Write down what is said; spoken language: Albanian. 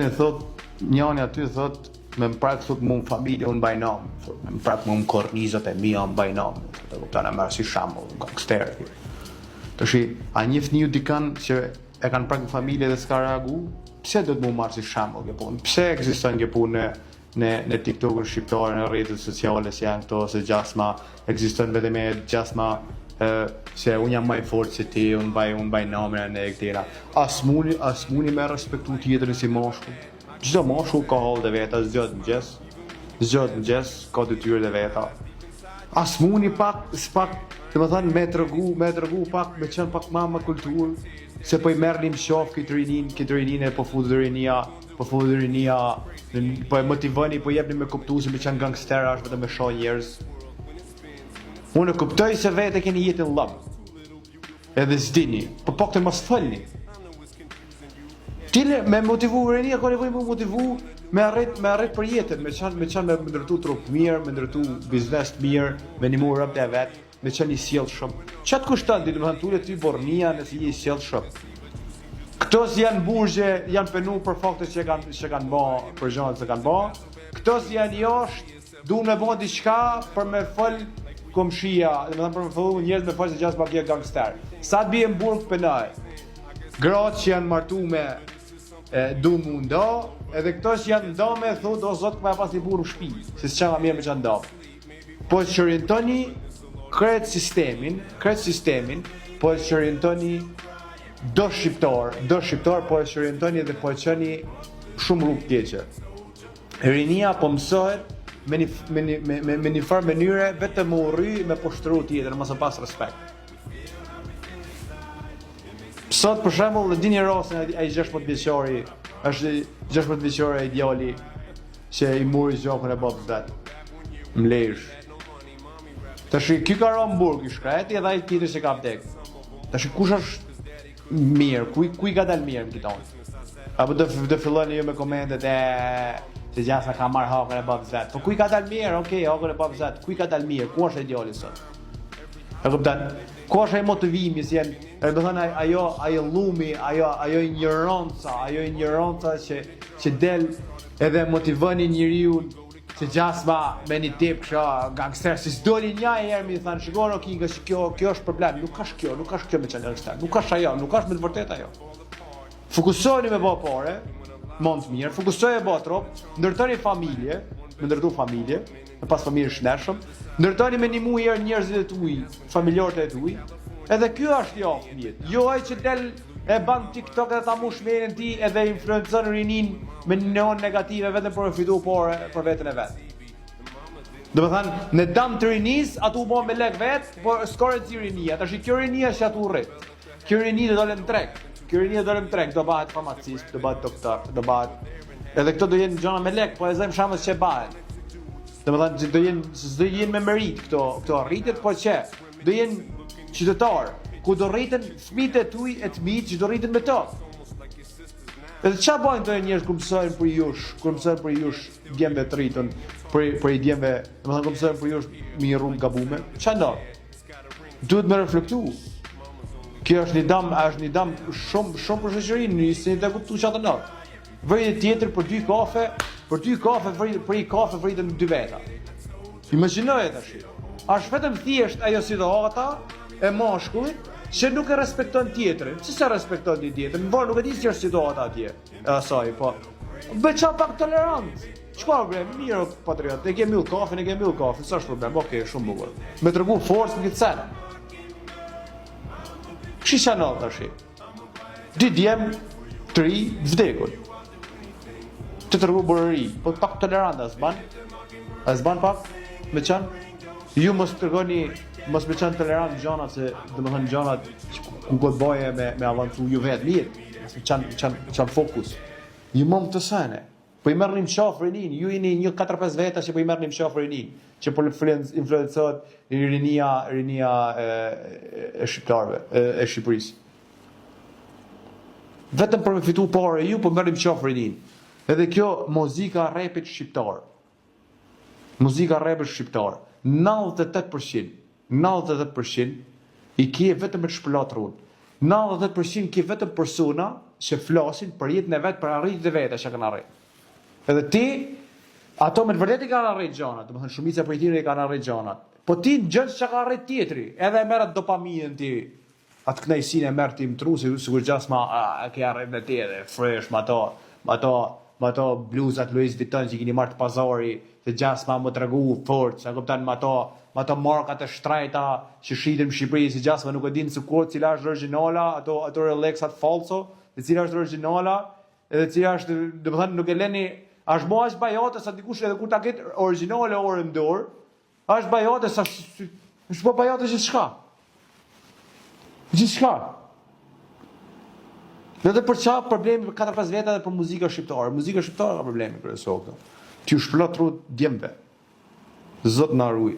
Njani thot, njani aty thot, me më prak thot mu në familje unë bajnam, me më prak mu në kornizat e mija unë bajnam, të kuptan e marrë si shambull, gangster. Të shi, a njëft një dikan që e kanë prak në familje dhe s'ka reagu, pse do të mu marrë si shambull kjo punë? Pse ekziston kjo punë në TikTok-ën shqiptare, në rrjetet sociale si janë këto, se gjasma ekziston vetëm me gjasma se unë jam më i fortë se ti, unë baj namën e këtira. As muni me respektu tjetrin si moshkull. Çdo moshkull ka hallet e veta, zgjat mëngjes, ka detyrët e veta. As muni s'pak, domethënë me tregu pak, me qenë pak më kulturë, se po i merrnim shoh këtë rinin e po futet rinia, po e motivoni, po jepni me kuptu se me qenë gangster është vetëm me shoh njerëz. Unë e kuptoj se vetë keni jetën lëb. Edhe s'dini, po paktë mos folni. Tile me motivu rinia, ka nevojë me motivu me arrit për jetën, me ndërtu trup mirë, me ndërtu biznes mirë, me nimu rrobat e vet, me qenë i sjellshëm. Çat kushton ti, domethënë tule ty bornia nëse je i sjellshëm. Këto janë burgje, janë penu për fakte që kanë bë, për gjërat që kanë bë. Këto janë jashtë, duan me bë diçka për me fol komshia, domethënë për me follu njerëz me fal se gjasë bagje gangster. Sa të bie në burg penaj. Gratë që janë martu me du mu ndo, edhe këto që janë ndo me thot o zot këma pas një burë në shpi, se s'qa nga mirë me që ndo. Po që orientoni kretë sistemin, po që orientoni do shqiptar, po që orientoni edhe po qëni shumë rrugë tjeqe. Rinia po mësohet me një farë mënyre vetëm më urry me poshtru tjetër, mësë pas respekt. Sot për shembull e dini rastin ai 16 vjeçari, është 16 vjeçari ai djali që i muri gjakun e babës vet. Mlesh. Tash ky ka rënë në burg i shkreti edhe ai tjetër që ka vdek. Tash kush është mirë, ku i ka dalë mirë këton? Apo do filloni ju me komentet se gjasa ka marrë hakun e babës vet. Po ku i ka dalë mirë? Okej, hakun e babës vet. Ku i ka dalë mirë? Ku është ai djali sot? E kupton? Ku është ai motivimi, si janë, do të thënë ajo llumi, ajo ignoranca që del edhe motivoni njeriu që gjasma me një tip kësha gangster, si s'doli një herë mi thanë, shikon o Kinga, që kjo është problem, nuk është kjo me qenë gangster, nuk është ajo, nuk është me të vërtet ajo. Fokusoni me bë pare, mund të mirë, fokusoni me bë trop, ndërtoni familje, me pas familje shëndetshëm, ndërtoni me nimu herë njerëzit e tuaj, familjarët e tuaj, edhe kjo është jo fëmijët. Jo ai që del e ban TikTok edhe ta mush menin ti edhe influencon rinin me neon negative vetëm për të fituar për veten e vet. Do të thënë, në dam të rinis, atu u bën me lek vet, por s'ka rëndsi rinia. Tash kjo rinia që atu rrit. Kjo rinia do dalë në treg. Do bëhet farmacist, do bëhet doktor, do bëhet. Edhe këto do jenë gjëra me lek, po e zëm shamës që bëhen. Domethënë do jenë me merit këto rritet, po që do jenë qytetar, ku do rriten fëmijët e tuaj e të mijit që do rriten me to. Edhe çfarë bojnë këto njerëz kur mësojnë për jush djemve të rritën, për i djemve, domethënë kur mësojnë për jush me një rrugë gabume, çfarë ndodh? Duhet me reflektu. Kjo është një dam shumë për shoqërinë, nisni të kuptoj çfarë ndodh. Vërejtë tjetër për dy kafe vritën 2 veta. Imagjinoje tash. Është vetëm thjesht ajo situata e moshkullit që nuk e respekton tjetrin. Si sa respekton ti tjetrin? Por nuk e di si është situata atje. E asaj, po. Bëj pak tolerant. Çfarë problem? Mirë, patriot. Ne kemi mbyll kafe, s'është problem. Okej, shumë bukur. Me tregu forcë në këtë sen. Ç'i çanot tash? Di djem 3 vdekun. Të tregu burëri, po pak tolerant as ban pak me qenë. Ju mos me qenë tolerant gjanat se domethënë gjanat ku do të bëje me avancu ju vetë mirë, çan fokus. Ju mom të sene. Po i merrnim shofrinin, ju jeni një 4-5 veta që po i merrnim shofrinin, që po influencohet rinia e shqiptarëve, e Shqipërisë. Vetëm për me fitu parë ju po merrnim shofrinin. Edhe kjo muzika rapit shqiptar. 98% i kje vetëm me të shpëlat rrun. 90% ki vetëm persona që flasin për jetën e vet, për arritjet e veta që kanë arrit. Edhe ti, ato me të vërtetë i kanë arrit gjanat, domethënë shumica prej tyre i kanë arrit gjanat. Po ti gjën çka ka arrit tjetri, edhe e merr dopaminën ti, atë kënaqësinë e merr ti më trusi, sikur gjasma ke arrit me ti edhe fresh, me ato bluzat Louis Vuitton që keni marrë të pazari, të gjasma më tregu fort, sa kupton me ato markat e shtrejta që shiten në Shqipëri, si gjasma nuk e din se kur cila është origjinala, ato Rolexat falso, e cila është origjinala, edhe cila është, domethënë nuk e leni, është më aq bajate sa dikush edhe kur ta ketë origjinale orën në dorë, është bajate sa është po bajate gjithçka. Gjithçka. Edhe për çfarë problemi për 4-5 vjet edhe për muzikën shqiptare. Muzika shqiptare ka probleme kryesor këtu. Ti u shplot rrut djemve. Zot na ruaj.